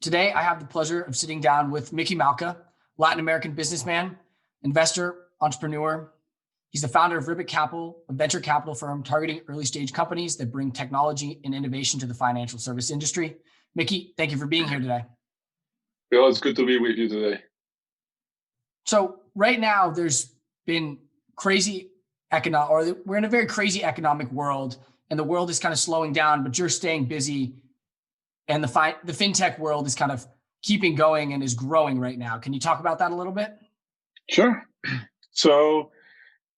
Today, I have the pleasure of sitting down with Micky Malka, Latin American businessman, investor, entrepreneur. He's the founder of Ribbit Capital, a venture capital firm targeting early stage companies that bring technology and innovation to the financial service industry. Micky, thank you for being here today. Well, it's good to be with you today. So right now, there's been we're in a very crazy economic world, and the world is kind of slowing down, but you're staying busy, and the FinTech world is kind of keeping going and is growing right now. Can you talk about that a little bit? Sure. So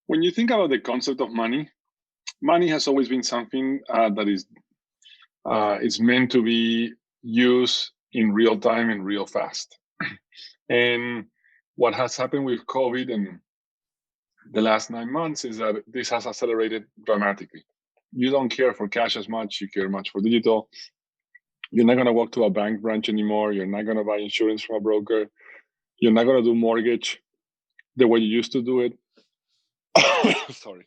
when you think about the concept of money has always been something that is meant to be used in real time and real fast. And what has happened with COVID and the last 9 months is that this has accelerated dramatically. You don't care for cash as much, you care much for digital. You're not going to walk to a bank branch anymore. You're not going to buy insurance from a broker. You're not going to do mortgage the way you used to do it. Sorry.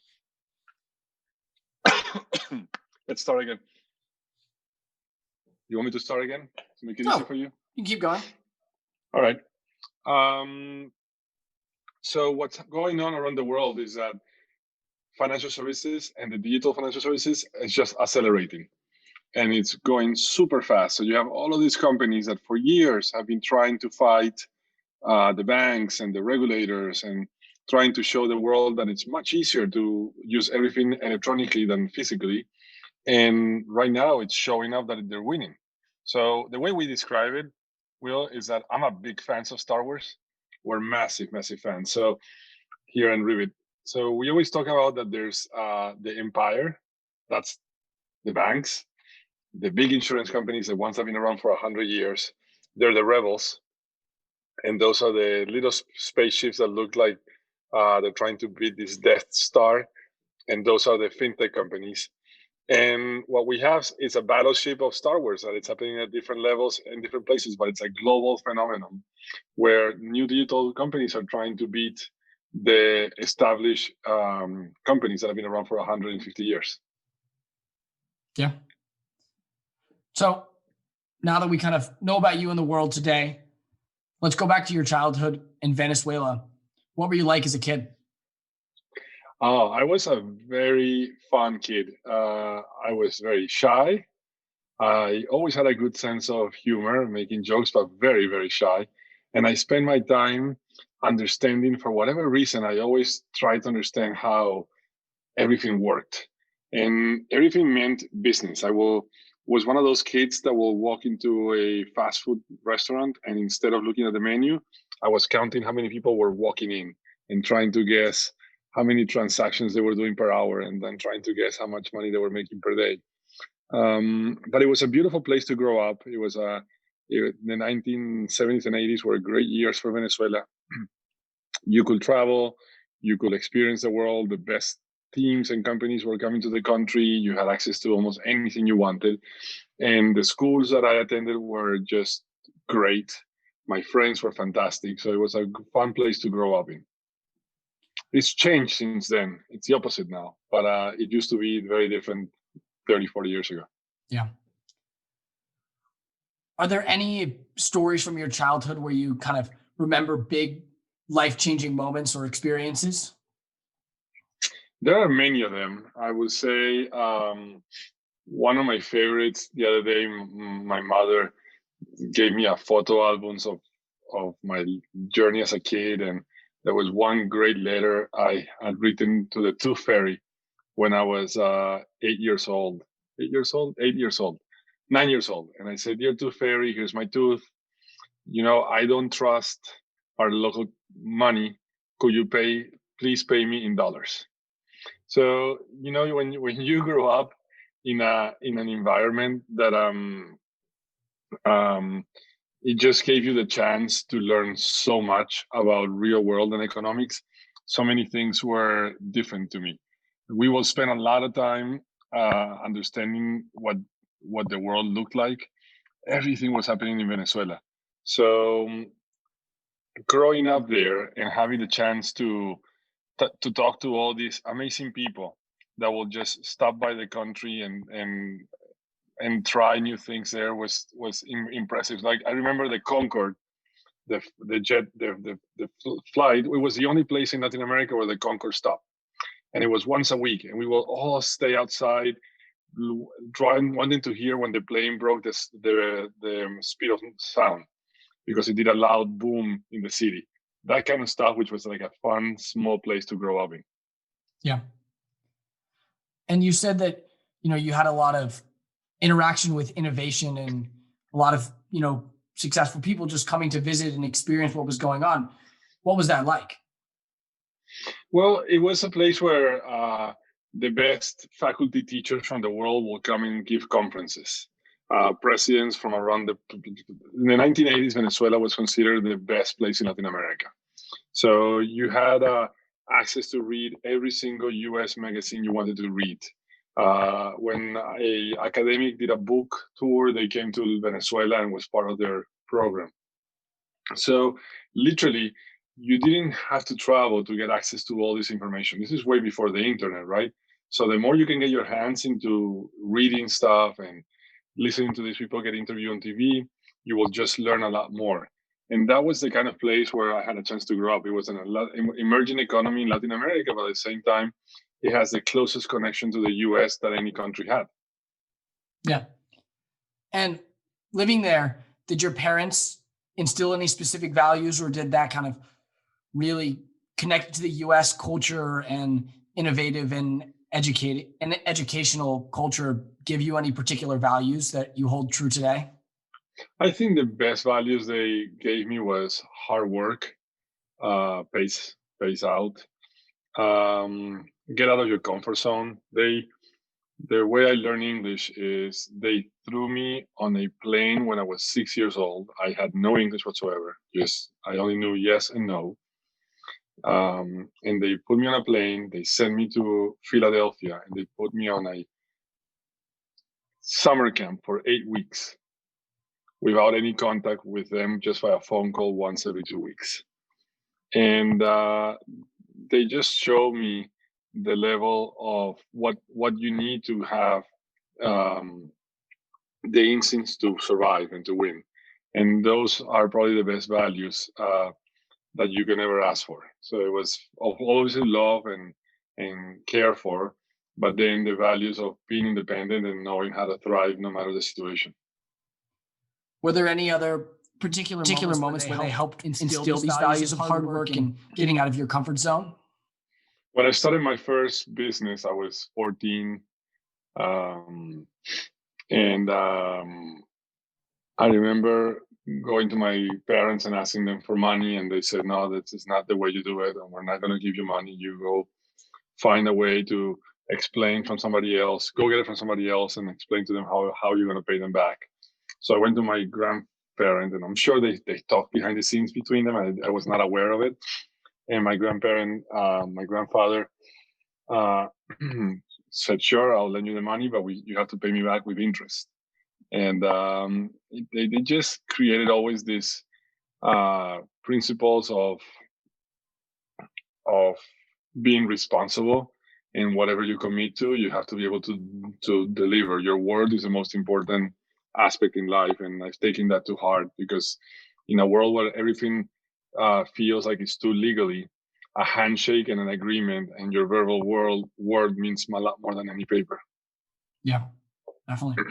Let's start again. You want me to start again to make it easier for you? You can keep going. All right. So what's going on around the world is that financial services and the digital financial services is just accelerating. And it's going super fast. So you have all of these companies that for years have been trying to fight the banks and the regulators and trying to show the world that it's much easier to use everything electronically than physically. And right now it's showing up that they're winning. So the way we describe it, Will, is that I'm a big fan of Star Wars. We're massive fans. So here in Ribbit. So we always talk about that there's the empire, that's the banks, the big insurance companies, the ones that have been around for 100 years. They're the rebels. And those are the little spaceships that look like they're trying to beat this Death Star. And those are the FinTech companies. And what we have is a battleship of Star Wars, that it's happening at different levels in different places, but it's a global phenomenon where new digital companies are trying to beat the established companies that have been around for 150 years. Yeah. So now that we kind of know about you in the world today, let's go back to your childhood in Venezuela. What were you like as a kid? Oh, I was a very fun kid. I was very shy. I always had a good sense of humor, making jokes, but very, very shy. And I spent my time understanding, for whatever reason, I always tried to understand how everything worked. And everything meant business. I was one of those kids that will walk into a fast food restaurant, and instead of looking at the menu, I was counting how many people were walking in and trying to guess how many transactions they were doing per hour, and then trying to guess how much money they were making per day. But it was a beautiful place to grow up. The 1970s and 80s were great years for Venezuela. You could travel, you could experience the world. The best teams and companies were coming to the country. You had access to almost anything you wanted. And the schools that I attended were just great. My friends were fantastic. So it was a fun place to grow up in. It's changed since then. It's the opposite now. But it used to be very different 30, 40 years ago. Yeah. Are there any stories from your childhood where you kind of remember big life-changing moments or experiences? There are many of them. I would say one of my favorites, the other day, my mother gave me a photo albums of my journey as a kid. And there was one great letter I had written to the Tooth Fairy when I was 8 years old. 8 years old? 8 years old. 9 years old. And I said, "Dear Tooth Fairy, here's my tooth. I don't trust our local money. Could you please pay me in dollars?" So, when you grow up in an environment that it just gave you the chance to learn so much about real world and economics, so many things were different to me. We will spend a lot of time understanding what the world looked like. Everything was happening in Venezuela. So growing up there and having the chance to talk to all these amazing people that will just stop by the country and and try new things there was impressive. Like I remember the Concorde, the jet, the flight. It was the only place in Latin America where the Concorde stopped, and it was once a week, and we will all stay outside, trying wanting to hear when the plane broke the speed of sound because it did a loud boom in the city. That kind of stuff, which was like a fun small place to grow up in. Yeah. And you said that, you had a lot of interaction with innovation and a lot of, successful people just coming to visit and experience what was going on. What was that like? Well, it was a place where the best faculty teachers from the world will come and give conferences. Presidents from around in the 1980s, Venezuela was considered the best place in Latin America. So you had access to read every single US magazine you wanted to read. When a academic did a book tour, they came to Venezuela and was part of their program. So literally, you didn't have to travel to get access to all this information. This is way before the internet, right? So the more you can get your hands into reading stuff and listening to these people get interviewed on TV, you will just learn a lot more. And that was the kind of place where I had a chance to grow up. It was an emerging economy in Latin America, but at the same time, it has the closest connection to the US that any country had. Yeah. And living there, did your parents instill any specific values, or did that kind of really connect to the US culture and innovative and educational culture give you any particular values that you hold true today? I think the best values they gave me was hard work, pace out, get out of your comfort zone. The way I learned English is they threw me on a plane when I was 6 years old. I had no English whatsoever. Just I only knew yes and no. And they put me on a plane. They sent me to Philadelphia, and they put me on a summer camp for 8 weeks without any contact with them, just by a phone call once every 2 weeks. And they just showed me the level of what you need to have the instincts to survive and to win. And those are probably the best values that you can ever ask for. So it was always in love and care for, but then the values of being independent and knowing how to thrive no matter the situation. Were there any other particular moments where they helped instill these values of hard work and getting out of your comfort zone? When I started my first business, I was 14. And I remember going to my parents and asking them for money, and they said, "No, that is not the way you do it, and we're not going to give you money. You go find a way to explain from somebody else, go get it from somebody else, and explain to them how you're going to pay them back." So I went to my grandparent, and I'm sure they talked behind the scenes between them. I was not aware of it. And my grandfather said, "Sure, I'll lend you the money, but you have to pay me back with interest." And they just created always these principles of being responsible, and whatever you commit to, you have to be able to deliver. Your word is the most important aspect in life, and I've taken that to heart, because in a world where everything feels like it's too legally, a handshake and an agreement and your verbal word means a lot more than any paper. Yeah, definitely.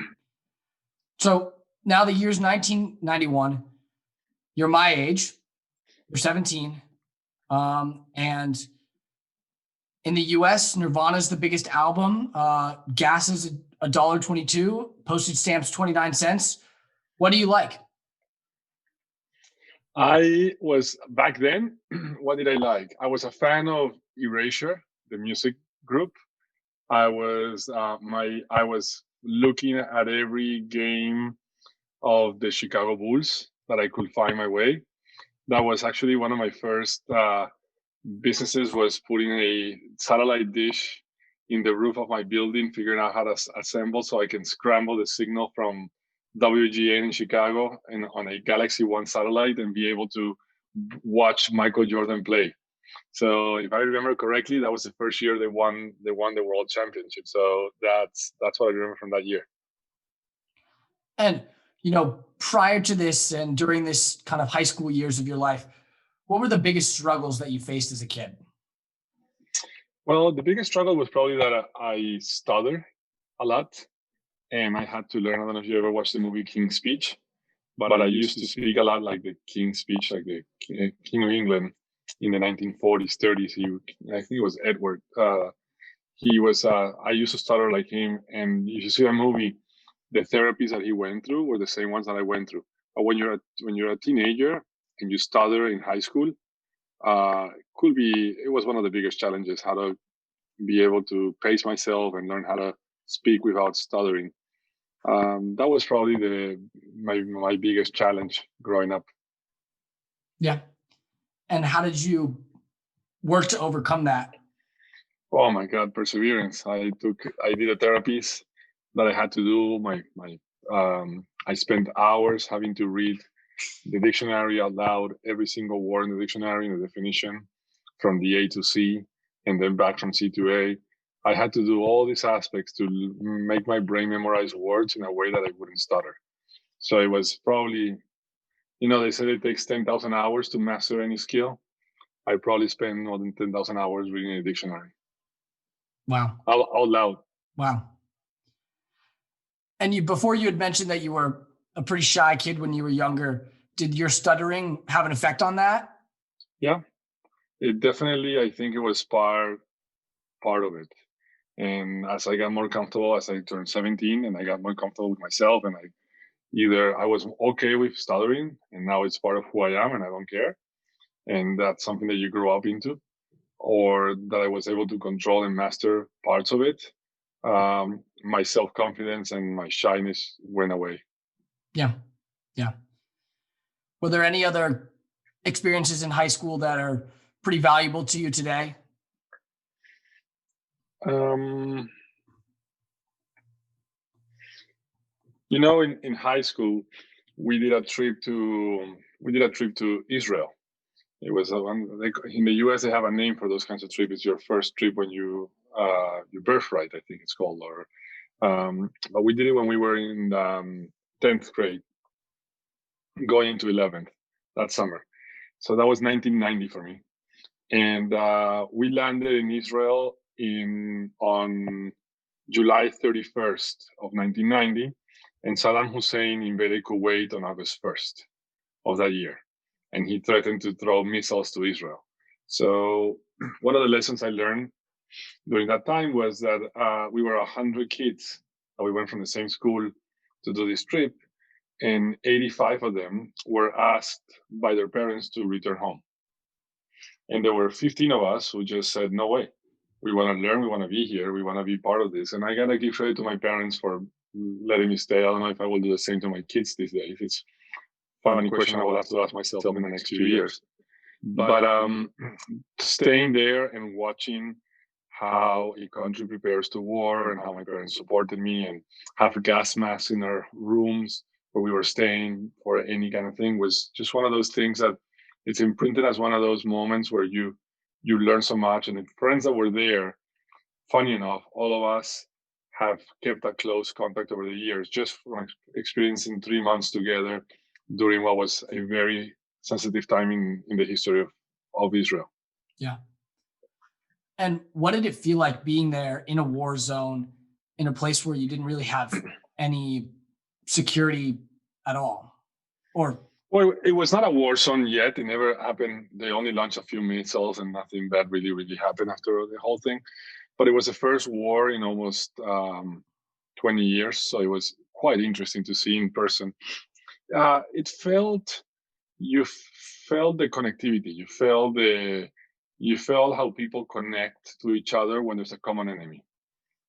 So now the year's 1991. You're my age. You're 17. And in the US, Nirvana's the biggest album. Gas is $1.22. Postage stamps 29 cents. What do you like? I was back then. What did I like? I was a fan of Erasure, the music group. I was looking at every game of the Chicago Bulls that I could find my way. That was actually one of my first businesses, was putting a satellite dish in the roof of my building, figuring out how to assemble so I can scramble the signal from WGN in Chicago and on a Galaxy One satellite and be able to watch Michael Jordan play. So if I remember correctly, that was the first year they won the world championship. So that's what I remember from that year. And, prior to this and during this kind of high school years of your life, what were the biggest struggles that you faced as a kid? Well, the biggest struggle was probably that I stutter a lot, and I had to learn. I don't know if you ever watched the movie King's Speech, but I used to speak a lot like the King's Speech, like the King of England in the 1940s, 30s. I think it was Edward. He was. I used to stutter like him, and if you see that movie, the therapies that he went through were the same ones that I went through. But when you're a teenager and you stutter in high school, it was one of the biggest challenges, how to be able to pace myself and learn how to speak without stuttering. That was probably my biggest challenge growing up. Yeah. And how did you work to overcome that? Oh my God, perseverance. I did a therapies that I had to do. I spent hours having to read the dictionary out loud, every single word in the dictionary, and the definition from the A to C, and then back from C to A. I had to do all these aspects to make my brain memorize words in a way that I wouldn't stutter. So it was probably, they said it takes 10,000 hours to master any skill. I probably spent more than 10,000 hours reading a dictionary. Wow. Out loud. Wow. And before you had mentioned that you were a pretty shy kid when you were younger. Did your stuttering have an effect on that? Yeah, it definitely, I think it was part of it. And as I got more comfortable, as I turned 17 and I got more comfortable with myself, and I was okay with stuttering, and now it's part of who I am and I don't care. And that's something that you grow up into, or that I was able to control and master parts of it. My self-confidence and my shyness went away. Yeah. Yeah. Were there any other experiences in high school that are pretty valuable to you today? In high school, we did a trip to Israel. It was in the US. They have a name for those kinds of trips. It's your first trip when your birthright, I think it's called. But we did it when we were in 10th grade, going into 11th that summer. So that was 1990 for me, and we landed in Israel on July 31st of 1990, and Saddam Hussein invaded Kuwait on August 1st of that year, and he threatened to throw missiles to Israel. So one of the lessons I learned during that time was that we were 100 kids. We went from the same school to do this trip, and 85 of them were asked by their parents to return home. And there were 15 of us who just said, no way. We want to learn. We want to be here. We want to be part of this. And I got to give credit to my parents for letting me stay. I don't know if I will do the same to my kids these days. It's a funny question I will have to ask myself in the next few years. But staying there and watching how a country prepares to war, and how my parents supported me, and have gas masks in our rooms where we were staying for any kind of thing, was just one of those things that it's imprinted as one of those moments where you learn so much. And the friends that were there, funny enough, all of us have kept a close contact over the years, just from experiencing 3 months together during what was a very sensitive time in the history of Israel. Yeah. And what did it feel like being there in a war zone, in a place where you didn't really have any security at all? Well, it was not a war zone yet. It never happened. They only launched a few missiles, and nothing bad really happened after the whole thing. But it was the first war in almost 20 years. So it was quite interesting to see in person. You felt the connectivity. You felt how people connect to each other when there's a common enemy.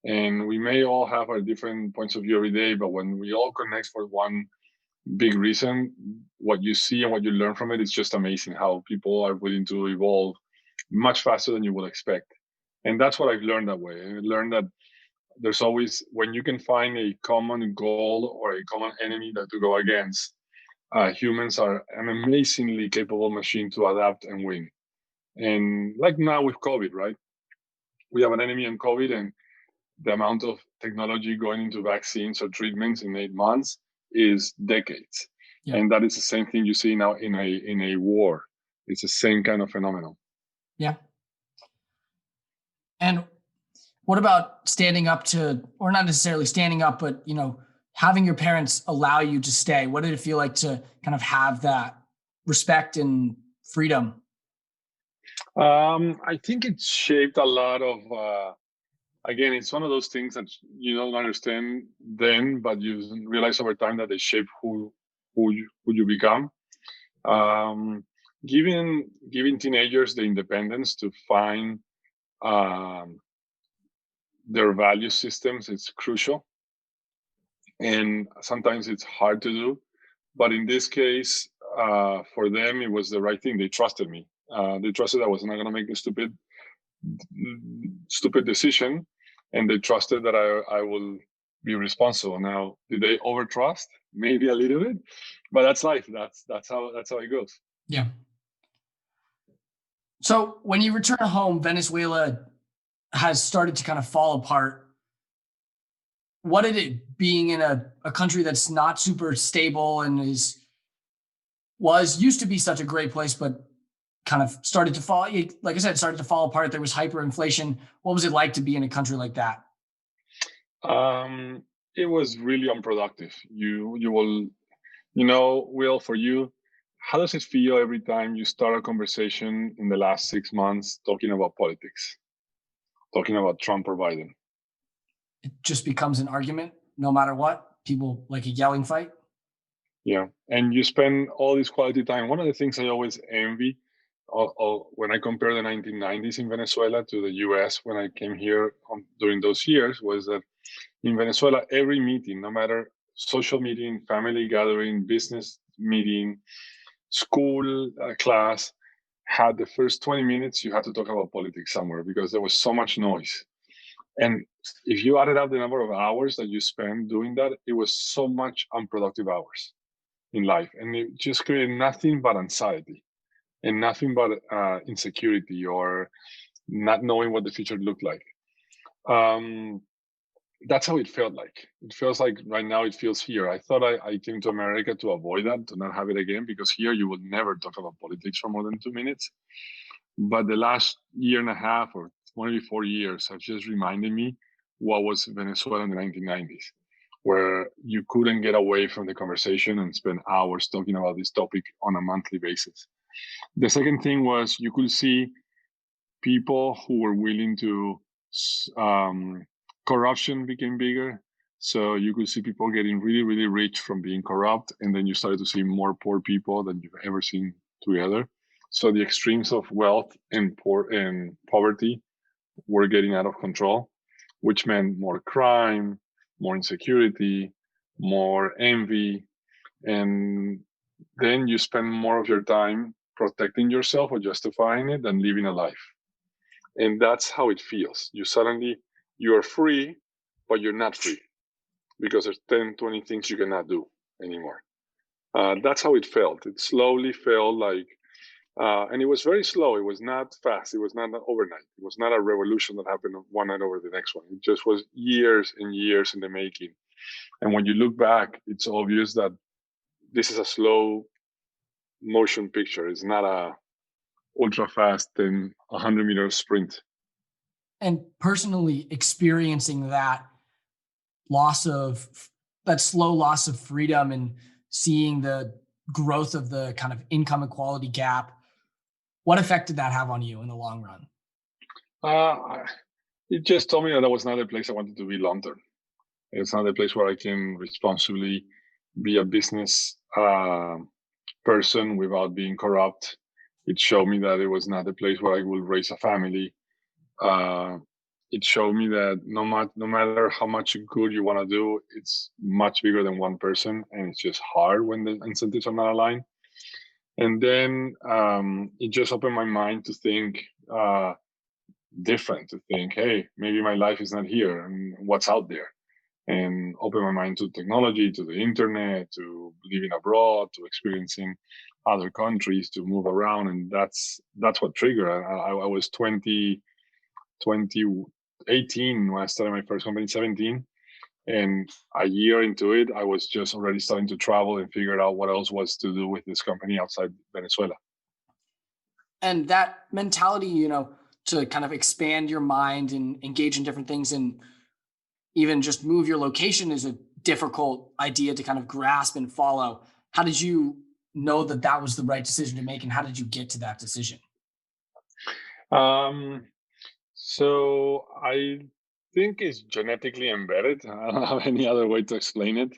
And we may all have our different points of view every day, but when we all connect for one big reason, what you see and what you learn from it is just amazing, how people are willing to evolve much faster than you would expect. And that's what I've learned that way. I learned that there's always, when you can find a common goal or a common enemy to go against, humans are an amazingly capable machine to adapt and win. And like now with COVID, right? We have an enemy in COVID, and the amount of technology going into vaccines or treatments in 8 months is decades. Yeah. And that is the same thing you see now in a war. It's the same kind of phenomenon. Yeah. And what about standing up to, or not necessarily standing up, but, you know, having your parents allow you to stay? What did it feel like to kind of have that respect and freedom? I think it shaped a lot of, again, it's one of those things that you don't understand then, but you realize over time that they shape who you become. Um, giving teenagers the independence to find um, their value systems is crucial, and sometimes it's hard to do. But in this case, for them, it was the right thing. They trusted me. They trusted I was not going to make a stupid decision, and they trusted that I will be responsible. Now, did they overtrust? Maybe a little bit, but that's life. That's how it goes. Yeah. So when you return home, Venezuela has started to kind of fall apart. What did it being in a country that's not super stable and used to be such a great place, but kind of started to fall, like I said, started to fall apart. There was hyperinflation. What was it like to be in a country like that? It was really unproductive. You will, Will, for you, how does it feel every time you start a conversation in the last 6 months talking about politics, talking about Trump or Biden? It just becomes an argument no matter what. People like a yelling fight. Yeah, and you spend all this quality time. One of the things I always envy when I compare the 1990s in Venezuela to the US when I came here during those years was that in Venezuela, every meeting, no matter social meeting, family gathering, business meeting, school class, had the first 20 minutes, you had to talk about politics somewhere because there was so much noise. And if you added up the number of hours that you spent doing that, it was so much unproductive hours in life. And it just created nothing but anxiety and nothing but insecurity or not knowing what the future looked like. That's how it felt like. It feels like right now it feels here. I thought I came to America to avoid that, to not have it again, because here you will never talk about politics for more than 2 minutes. But the last year and a half or maybe 4 years have just reminded me what was Venezuela in the 1990s, where you couldn't get away from the conversation and spend hours talking about this topic on a monthly basis. The second thing was you could see people who were willing to corruption became bigger. So you could see people getting really, really rich from being corrupt. And then you started to see more poor people than you've ever seen together. So the extremes of wealth and poverty were getting out of control, which meant more crime, more insecurity, more envy. And then you spend more of your time protecting yourself or justifying it than living a life. And that's how it feels. You are free, but you're not free because there's 10, 20 things you cannot do anymore. That's how it felt. It slowly felt like, and it was very slow. It was not fast. It was not overnight. It was not a revolution that happened one night over the next one. It just was years and years in the making. And when you look back, it's obvious that this is a slow motion picture. It's not a ultra fast and 100-meter sprint. And personally experiencing that slow loss of freedom and seeing the growth of the kind of income equality gap, what effect did that have on you in the long run? It just told me that was not a place I wanted to be long term. It's not a place where I can responsibly be a business person without being corrupt. It showed me that it was not a place where I will raise a family. It showed me that no matter how much good you want to do, it's much bigger than one person, and it's just hard when the incentives are not aligned. And then it just opened my mind to think different, to think, hey, maybe my life is not here, and what's out there, and open my mind to technology, to the internet, to living abroad, to experiencing other countries, to move around, and that's what triggered. I was 20, 18 when I started my first company, 17. And a year into it, I was just already starting to travel and figure out what else was to do with this company outside Venezuela. And that mentality, to kind of expand your mind and engage in different things and even just move your location is a difficult idea to kind of grasp and follow. How did you know that that was the right decision to make, and how did you get to that decision? Um, so I think it's genetically embedded. I don't have any other way to explain it.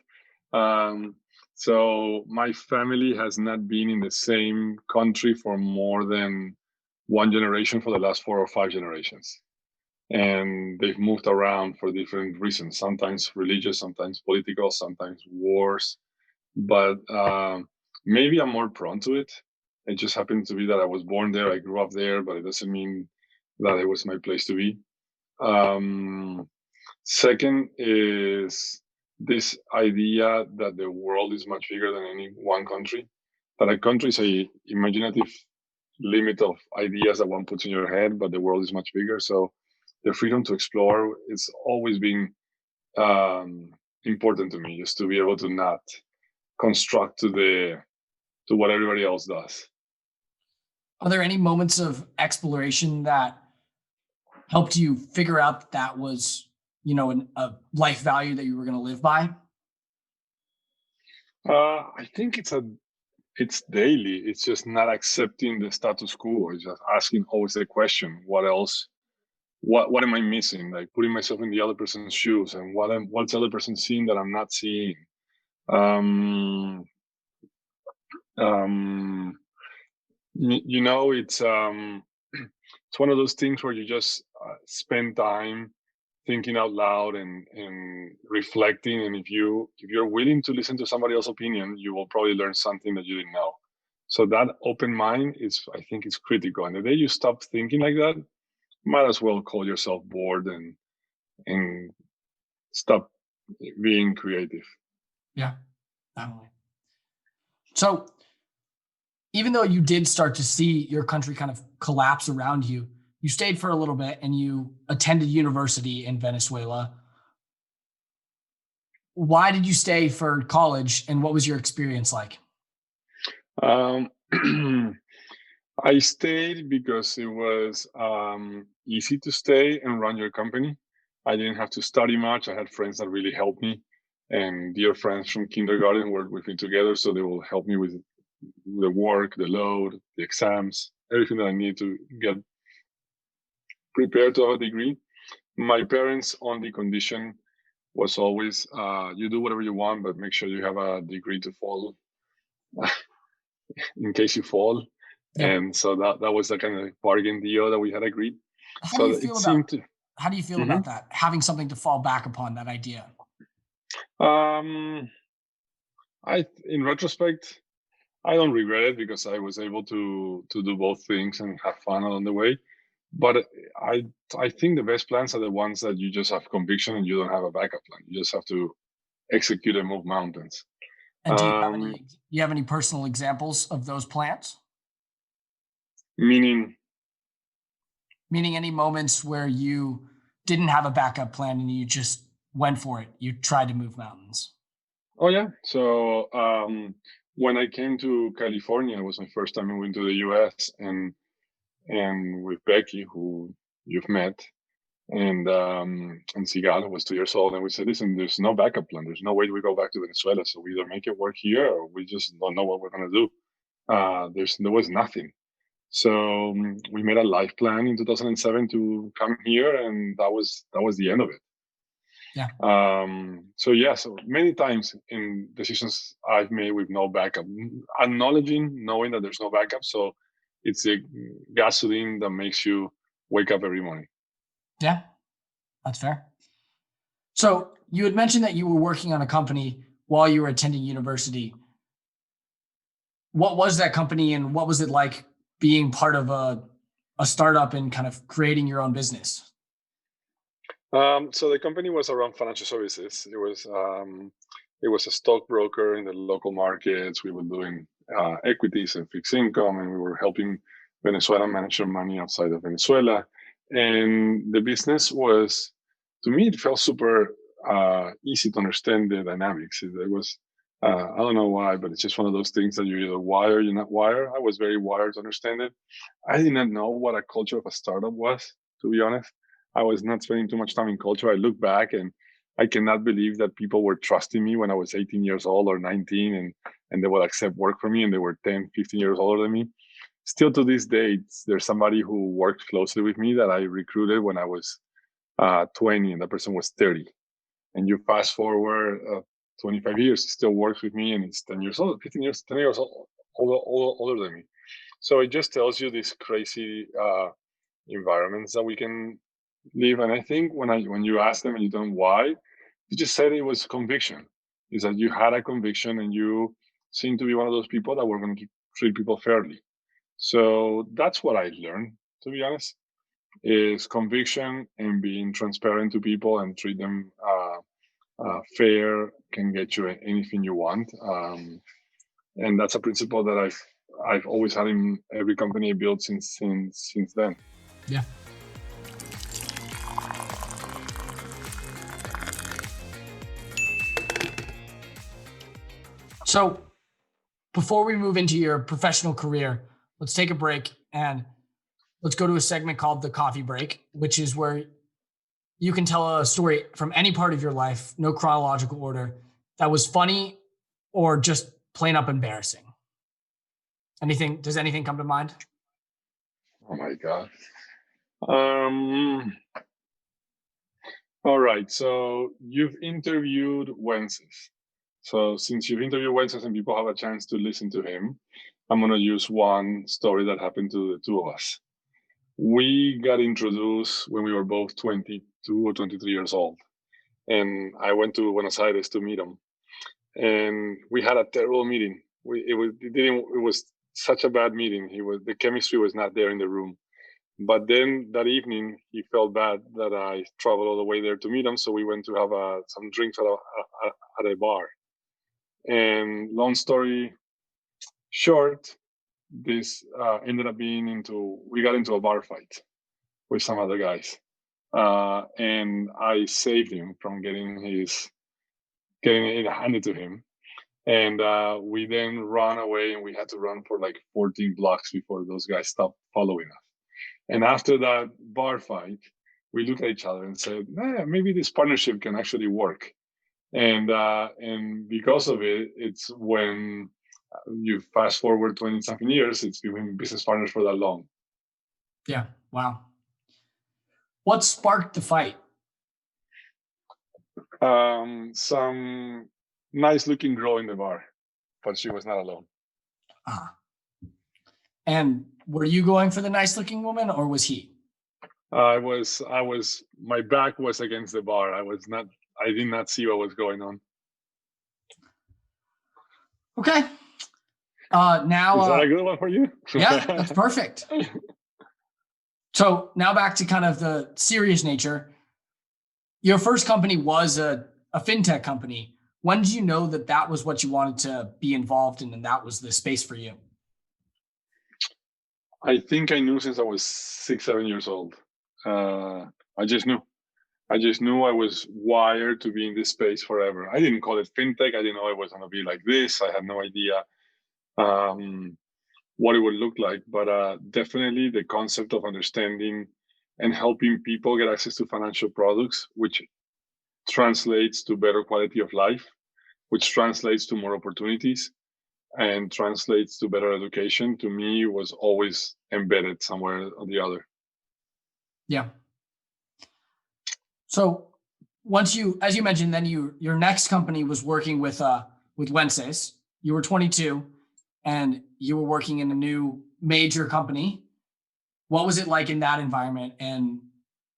Um, so my family has not been in the same country for more than one generation for the last 4 or 5 generations. And they've moved around for different reasons, sometimes religious, sometimes political, sometimes wars. But maybe I'm more prone to it. It just happened to be that I was born there, I grew up there, but it doesn't mean that it was my place to be. Um, Second is this idea that the world is much bigger than any one country, that a country is a imaginative limit of ideas that one puts in your head, but the world is much bigger. So the freedom to explore is always been um, important to me, just to be able to not construct to what everybody else does. Are there any moments of exploration that helped you figure out that was, a life value that you were going to live by? I think it's daily. It's just not accepting the status quo. It's just asking always the question, what else? What am I missing? Like putting myself in the other person's shoes and what's the other person seeing that I'm not seeing. Um, um, it's it's one of those things where you just spend time thinking out loud and reflecting. And if you're willing to listen to somebody else's opinion, you will probably learn something that you didn't know. So that open mind is, I think, is critical. And the day you stop thinking like that, might as well call yourself bored and stop being creative. Yeah, definitely. So even though you did start to see your country kind of collapse around you, you stayed for a little bit and you attended university in Venezuela. Why did you stay for college, and what was your experience like? Um, I stayed because it was easy to stay and run your company. I didn't have to study much. I had friends that really helped me, and dear friends from kindergarten worked with me together, so they will help me with the work, the load, the exams, everything that I need to get prepared to have a degree. My parents' only condition was always you do whatever you want, but make sure you have a degree to fall in case you fall. Yep. And so that was the kind of bargain deal that we had agreed. How do So you it feel about seemed to. how do you feel Mhm. about that? Having something to fall back upon, that idea. Um, in retrospect, I don't regret it because I was able to do both things and have fun along the way. But I think the best plans are the ones that you just have conviction and you don't have a backup plan. You just have to execute and move mountains. And Um, do you have any personal examples of those plans? Meaning, Meaning any moments where you didn't have a backup plan and you just went for it. You tried to move mountains. oh yeah. So when I came to California, it was my first time moving to the U.S. and with Becky, who you've met, and Sigal, who was 2 years old, and we said, listen, there's no backup plan. There's no way we go back to Venezuela. So we either make it work here or we just don't know what we're gonna do. There was nothing. So we made a life plan in 2007 to come here, and that was the end of it. Yeah. So yeah, so many times in decisions I've made with no backup, acknowledging, knowing that there's no backup. So it's the gasoline that makes you wake up every morning. Yeah. That's fair. So you had mentioned that you were working on a company while you were attending university. What was that company, and what was it like being part of a startup and kind of creating your own business? So the company was around financial services. It was a stockbroker in the local markets. We were doing equities and fixed income, and we were helping Venezuela manage their money outside of Venezuela. And the business was, to me, it felt super easy to understand the dynamics. It was I don't know why, but it's just one of those things that you're either wired, you're not wired. I was very wired to understand it. I did not know what a culture of a startup was, to be honest. I was not spending too much time in culture. I look back and I cannot believe that people were trusting me when I was 18 years old or 19 and they would accept work from me and they were 10, 15 years older than me. Still to this day, there's somebody who worked closely with me that I recruited when I was 20 and that person was 30. And you fast forward 25 years, he still works with me and he's 10 years old, 15 years, 10 years old, older than me. So it just tells you these crazy environments that we can live. And I think when you ask them and you don't know why, you just said it was conviction. Is that you had a conviction and you seem to be one of those people that were going to treat people fairly. So that's what I learned, to be honest, is conviction and being transparent to people and treat them fair can get you anything you want. And that's a principle that I've always had in every company I built since then. Yeah. So before we move into your professional career, let's take a break and let's go to a segment called the coffee break, which is where you can tell a story from any part of your life, no chronological order, that was funny or just plain up embarrassing. Does anything come to mind? Oh my God. All right. So you've interviewed Wences. So since you've interviewed Wences and people have a chance to listen to him, I'm going to use one story that happened to the two of us. We got introduced when we were both 22 or 23 years old. And I went to Buenos Aires to meet him. And we had a terrible meeting. It was such a bad meeting. The chemistry was not there in the room. But then that evening, he felt bad that I traveled all the way there to meet him. So we went to have some drinks at a bar. And long story short, this ended up we got into a bar fight with some other guys. And I saved him from getting it handed to him. And we then ran away and we had to run for like 14 blocks before those guys stopped following us. And after that bar fight, we looked at each other and said, maybe this partnership can actually work. And because of it, it's when you fast forward 20 something years, it's been business partners for that long. Yeah. Wow. What sparked the fight? Some nice looking girl in the bar, but she was not alone. And were you going for the nice looking woman or was he? I was, my back was against the bar. I did not see what was going on. Okay. Now, is that a good one for you? Yeah, that's perfect. So now back to kind of the serious nature. Your first company was a FinTech company. When did you know that was what you wanted to be involved in and that was the space for you? I think I knew since I was 6, 7 years old. I just knew. I was wired to be in this space forever. I didn't call it FinTech. I didn't know it was going to be like this. I had no idea what it would look like, but definitely the concept of understanding and helping people get access to financial products, which translates to better quality of life, which translates to more opportunities and translates to better education, to me was always embedded somewhere or the other. Yeah. So once as you mentioned, then your next company was working with Wences. You were 22 and you were working in a new major company. What was it like in that environment? And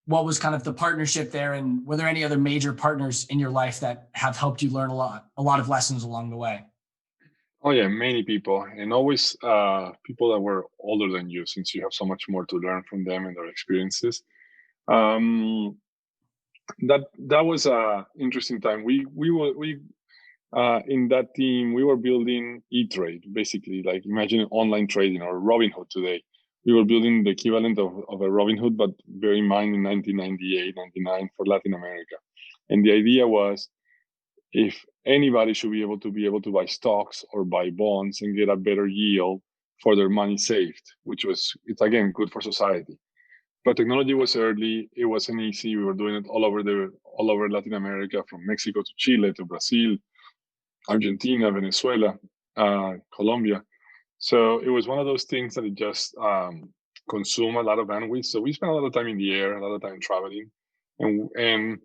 what was kind of the partnership there? And were there any other major partners in your life that have helped you learn a lot of lessons along the way? Oh yeah, many people, and always people that were older than you, since you have so much more to learn from them and their experiences. That was a interesting time. We in that team we were building E-Trade, basically, like imagine online trading or Robinhood today. We were building the equivalent of a Robinhood, but bear in mind in 1998, 99 for Latin America. And the idea was, if anybody should be able to buy stocks or buy bonds and get a better yield for their money saved, it's again good for society. But technology was early. It wasn't easy. We were doing it all over Latin America, from Mexico to Chile to Brazil, Argentina, Venezuela, Colombia. So it was one of those things that it just consumed a lot of bandwidth. So we spent a lot of time in the air, a lot of time traveling, and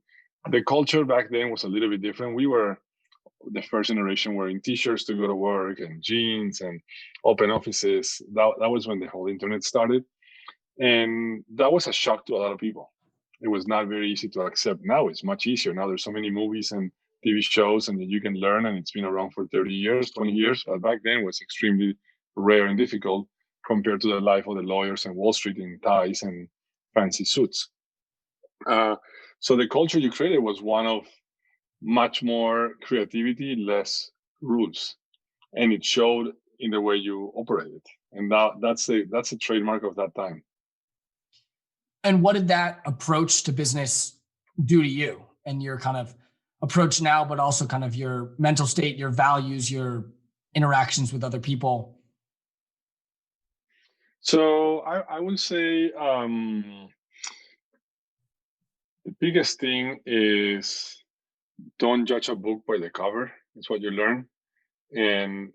the culture back then was a little bit different. We were the first generation wearing t-shirts to go to work and jeans and open offices. That was when the whole internet started. And that was a shock to a lot of people. It was not very easy to accept. Now it's much easier. Now there's so many movies and TV shows and that you can learn, and it's been around for 30 years, 20 years. But back then it was extremely rare and difficult compared to the life of the lawyers and Wall Street in ties and fancy suits. So the culture you created was one of much more creativity, less rules, and it showed in the way you operated. And that's a trademark of that time. And what did that approach to business do to you and your kind of approach now, but also kind of your mental state, your values, your interactions with other people? So I would say the biggest thing is, don't judge a book by the cover. It's what you learn. And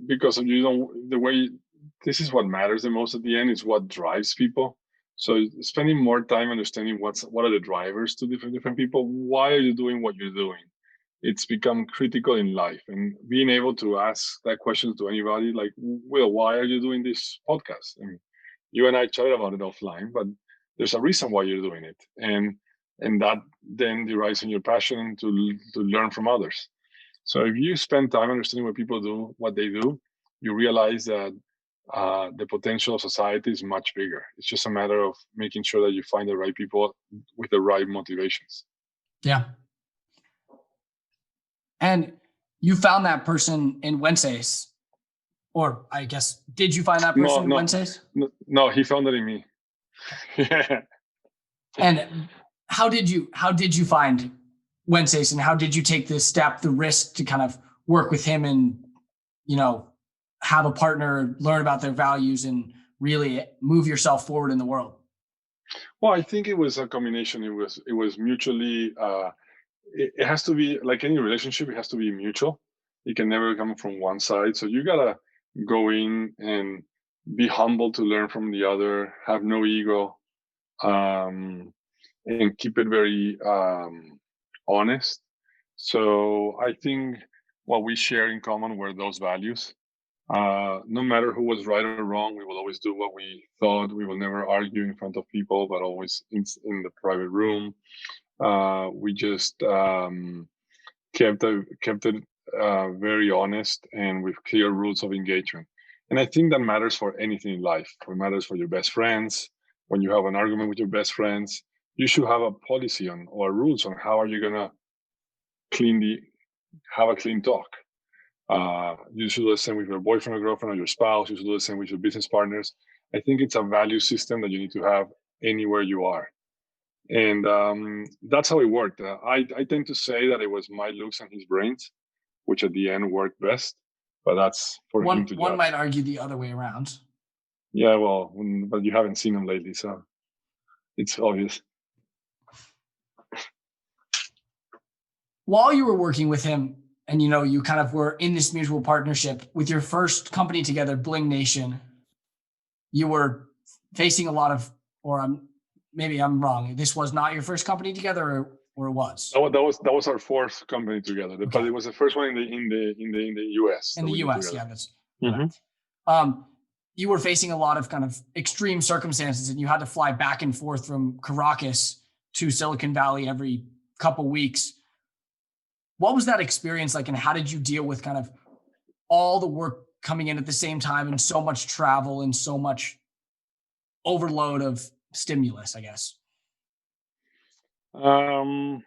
because you don't, the way, this is what matters the most at the end, is what drives people. So spending more time understanding what are the drivers to different people. Why are you doing what you're doing? It's become critical in life, and being able to ask that question to anybody, like, Will, why are you doing this podcast? I mean, you and I chatted about it offline, but there's a reason why you're doing it, and that then derives in your passion to learn from others. So if you spend time understanding what people do, what they do, you realize that the potential of society is much bigger. It's just a matter of making sure that you find the right people with the right motivations. Yeah. And you found that person in Wednesdays, or I guess, did you find that person in Wednesdays? No, he found it in me. Yeah. And how did you find Wednesdays, and how did you take this step, the risk to kind of work with him and, have a partner, learn about their values, and really move yourself forward in the world? Well, I think it was a combination. It was mutually. It has to be, like any relationship, it has to be mutual. It can never come from one side. So you gotta go in and be humble to learn from the other. Have no ego, and keep it very honest. So I think what we share in common were those values. No matter who was right or wrong, we will always do what we thought. We will never argue in front of people, but always in the private room. We just kept it very honest and with clear rules of engagement. And I think that matters for anything in life. It matters for your best friends. When you have an argument with your best friends, you should have a policy on, or rules on, how are you gonna have a clean talk. You should do the same with your boyfriend or girlfriend or your spouse. You should do the same with your business partners. I think it's a value system that you need to have anywhere you are. And that's how it worked. I tend to say that it was my looks and his brains, which at the end worked best. But that's for him to judge. One might argue the other way around. Yeah, well, but you haven't seen him lately, so it's obvious. While you were working with him, and you kind of were in this mutual partnership with your first company together, Bling Nation, you were facing a lot of, or maybe I'm wrong, this was not your first company together, or it was? That was our fourth company together, okay. But it was the first one in the US. In the US, yeah, that's mm-hmm. You were facing a lot of kind of extreme circumstances, and you had to fly back and forth from Caracas to Silicon Valley every couple weeks. What was that experience like, and how did you deal with kind of all the work coming in at the same time, and so much travel and so much overload of stimulus, I guess? I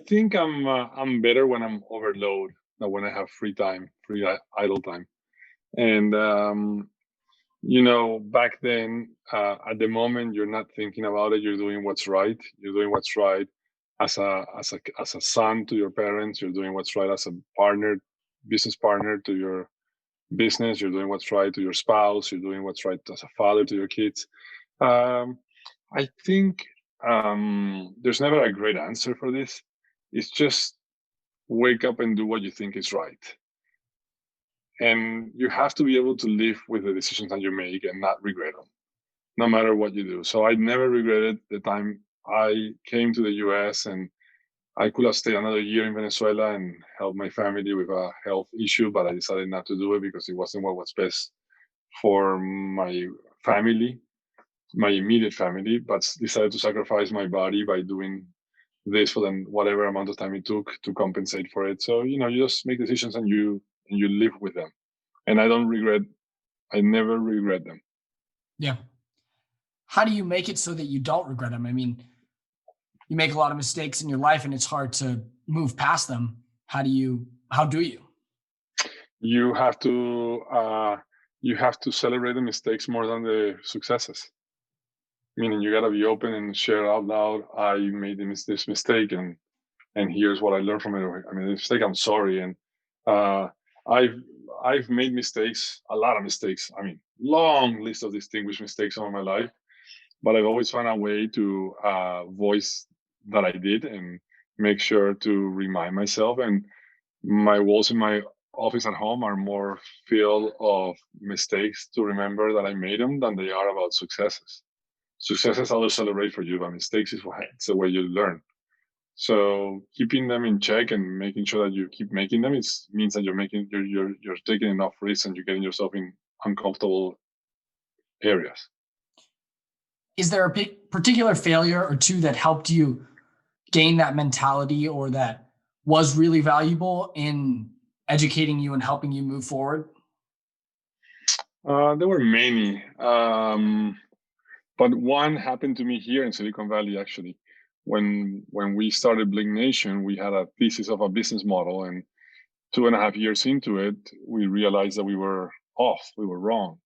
think I'm better when I'm overloaded than when I have free idle time. And back then, at the moment, you're not thinking about it. You're doing what's right. as a son to your parents. You're doing what's right as a business partner to your business. You're doing what's right to your spouse. You're doing what's right as a father to your kids. Um, I think there's never a great answer for this. It's just wake up and do what you think is right. And you have to be able to live with the decisions that you make and not regret them, no matter what you do. So I never regretted the time I came to the US, and I could have stayed another year in Venezuela and helped my family with a health issue, but I decided not to do it because it wasn't what was best for my family, my immediate family, but decided to sacrifice my body by doing this for them, whatever amount of time it took to compensate for it. So, you just make decisions and you live with them. And I never regret them. Yeah. How do you make it so that you don't regret them? I mean, you make a lot of mistakes in your life and it's hard to move past them. How do you? You have to celebrate the mistakes more than the successes. Meaning you gotta be open and share out loud. I made this mistake, and here's what I learned from it. I mean, the mistake. I'm sorry, and uh, I've made mistakes, a lot of mistakes. I mean, long list of distinguished mistakes over my life, but I've always found a way to voice that I did and make sure to remind myself. And my walls in my office at home are more filled of mistakes to remember that I made them than they are about successes. Successes I'll celebrate for you, but mistakes it's the way you learn. So keeping them in check and making sure that you keep making them means that you're taking enough risks and you're getting yourself in uncomfortable areas. Is there a particular failure or two that helped you gain that mentality or that was really valuable in educating you and helping you move forward? There were many, but one happened to me here in Silicon Valley. Actually, when we started Blink Nation, we had a thesis of a business model, and 2.5 years into it, we realized that we were off, we were wrong,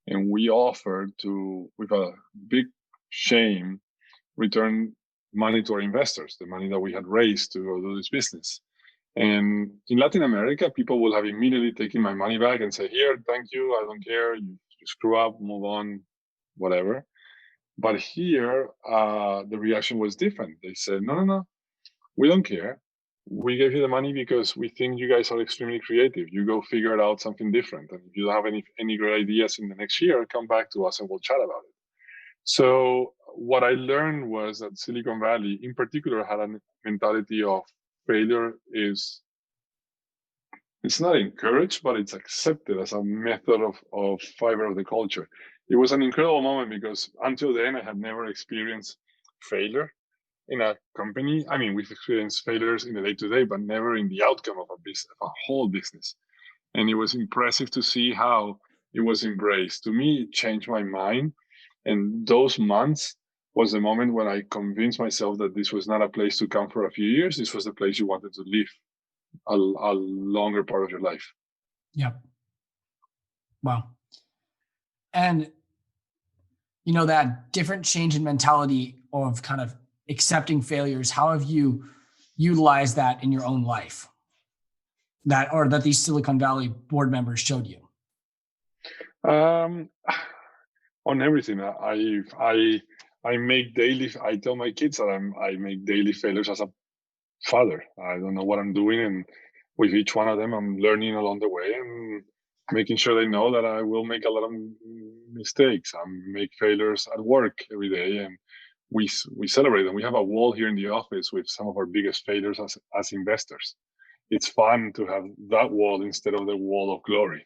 and we offered to, with a big shame, return money to our investors, the money that we had raised to go do this business. And in Latin America, people will have immediately taken my money back and say, "Here, thank you, I don't care, you screw up, move on, whatever." But here, the reaction was different. They said, "No, no, no, we don't care. We gave you the money because we think you guys are extremely creative. You go figure it out something different. And if you don't have any great ideas in the next year, come back to us and we'll chat about it." So what I learned was that Silicon Valley, in particular, had a mentality of failure it's not encouraged, but it's accepted as a method of fiber of the culture. It was an incredible moment because until then I had never experienced failure in a company. I mean, we've experienced failures in the day-to-day, but never in the outcome of a business, of a whole business. And it was impressive to see how it was embraced. To me, it changed my mind. And those months was the moment when I convinced myself that this was not a place to come for a few years. This was the place you wanted to live a longer part of your life. Yep. Wow. And that different change in mentality of kind of accepting failures, how have you utilized that in your own life? That these Silicon Valley board members showed you? On everything, I make daily. I tell my kids that I make daily failures as a father. I don't know what I'm doing, and with each one of them, I'm learning along the way and making sure they know that I will make a lot of mistakes. I make failures at work every day, and we celebrate them. We have a wall here in the office with some of our biggest failures as investors. It's fun to have that wall instead of the wall of glory.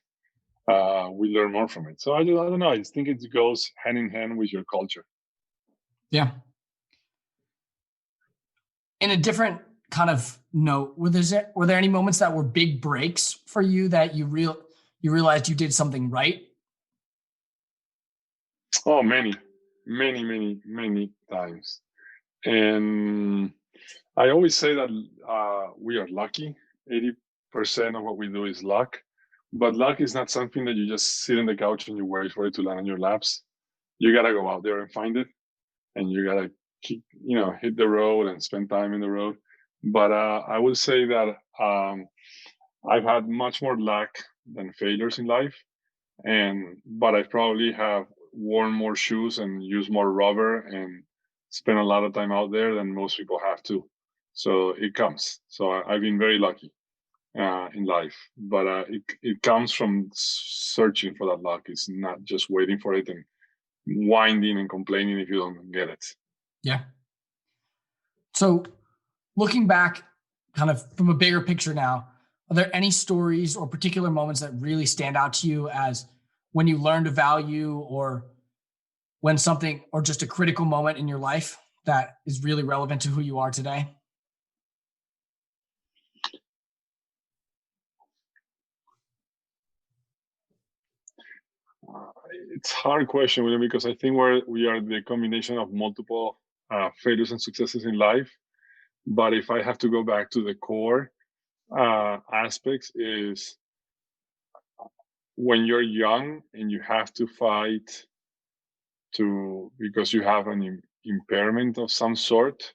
We learn more from it. So I don't know. I think it goes hand in hand with your culture. Yeah. In a different kind of note, were there any moments that were big breaks for you that you realized you did something right? Oh, many, many, many, many times. And I always say that we are lucky. 80% of what we do is luck. But luck is not something that you just sit on the couch and you wait for it to land on your laps. You got to go out there and find it. And you got to hit the road and spend time in the road. But I would say that I've had much more luck than failures in life, but I probably have worn more shoes and used more rubber and spent a lot of time out there than most people have to. So it comes. So I've been very lucky in life, but it comes from searching for that luck. It's not just waiting for it and whining and complaining if you don't get it. Yeah. So looking back kind of from a bigger picture now, are there any stories or particular moments that really stand out to you as when you learned a value or when something or just a critical moment in your life that is really relevant to who you are today? It's a hard question, William, because I think we are the combination of multiple failures and successes in life. But if I have to go back to the core aspects, is when you're young and you have to fight because you have an impairment of some sort.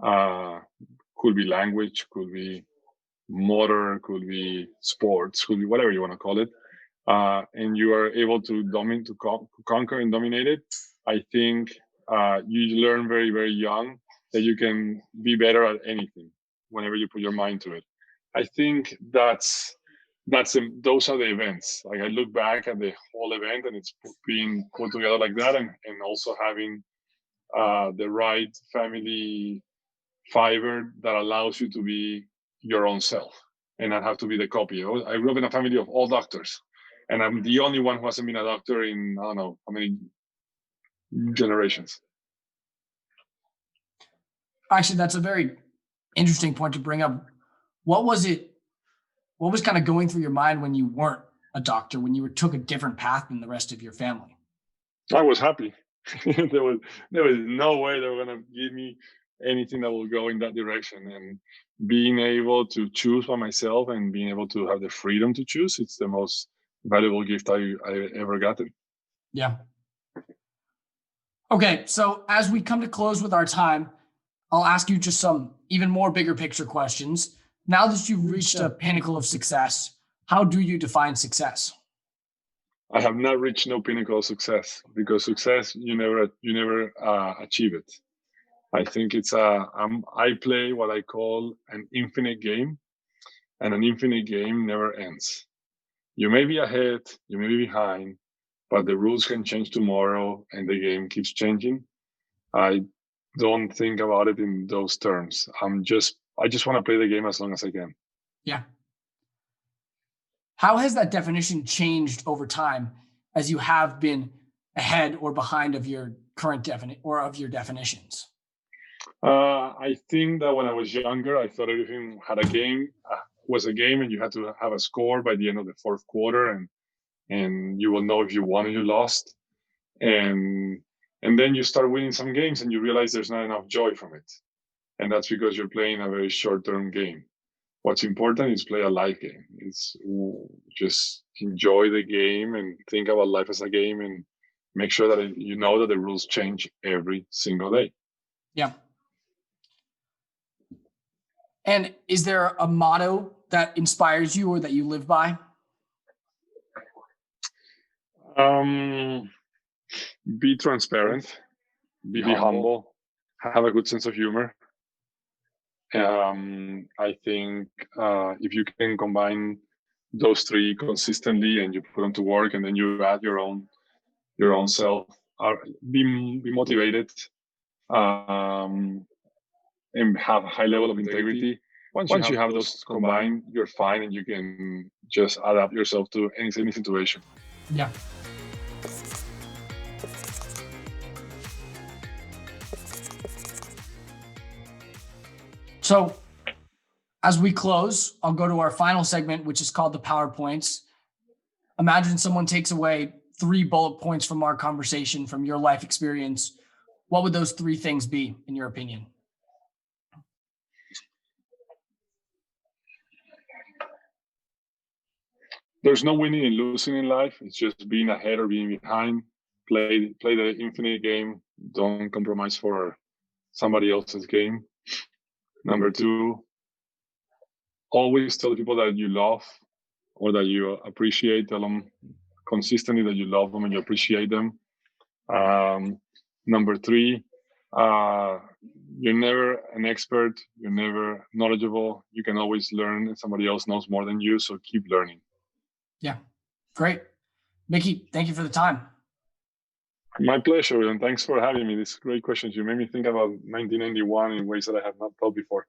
Could be language, could be motor, could be sports, could be whatever you want to call it. And you are able to conquer and dominate it. I think you learn very, very young that you can be better at anything whenever you put your mind to it. I think those are the events. Like I look back at the whole event and it's being put together like that, and also having the right family fiber that allows you to be your own self and not have to be the copy. I grew up in a family of all doctors, and I'm the only one who hasn't been a doctor in I don't know how many generations. Actually, that's a very interesting point to bring up. What was kind of going through your mind when you weren't a doctor, when you took a different path than the rest of your family? I was happy. there was no way they were gonna give me anything that will go in that direction. And being able to choose by myself and being able to have the freedom to choose, it's the most valuable gift I ever gotten. Yeah. Okay, so as we come to close with our time, I'll ask you just some even more bigger picture questions. Now that you've reached a pinnacle of success, how do you define success? I have not reached no pinnacle of success, because success you never achieve it. I think it's I play what I call an infinite game, and an infinite game never ends. You may be ahead, you may be behind, but the rules can change tomorrow, and the game keeps changing. I don't think about it in those terms. I just want to play the game as long as I can. Yeah. How has that definition changed over time as you have been ahead or behind of your current definitions? I think that when I was younger, I thought everything had a game, was a game, and you had to have a score by the end of the fourth quarter, and you will know if you won or you lost. And then you start winning some games, and you realize there's not enough joy from it, and that's because you're playing a very short-term game. What's important is play a life game. It's just enjoy the game and think about life as a game, and make sure that you know that the rules change every single day. Yeah. And is there a motto that inspires you or that you live by? Be transparent, be humble, have a good sense of humor. I think if you can combine those three consistently and you put them to work, and then you add your own self, be motivated, and have a high level of integrity. Once you have those combined, you're fine, and you can just adapt yourself to any situation. Yeah. So as we close, I'll go to our final segment, which is called the PowerPoints. Imagine someone takes away 3 bullet points from our conversation, from your life experience. What would those 3 things be, in your opinion? There's no winning and losing in life. It's just being ahead or being behind. Play the infinite game. Don't compromise for somebody else's game. Number two, always tell the people that you love or that you appreciate. Tell them consistently that you love them and you appreciate them. Number three, you're never an expert. You're never knowledgeable. You can always learn, and somebody else knows more than you. So keep learning. Yeah, great. Micky, thank you for the time. My pleasure, and thanks for having me. These great questions. You made me think about 1991 in ways that I have not thought before.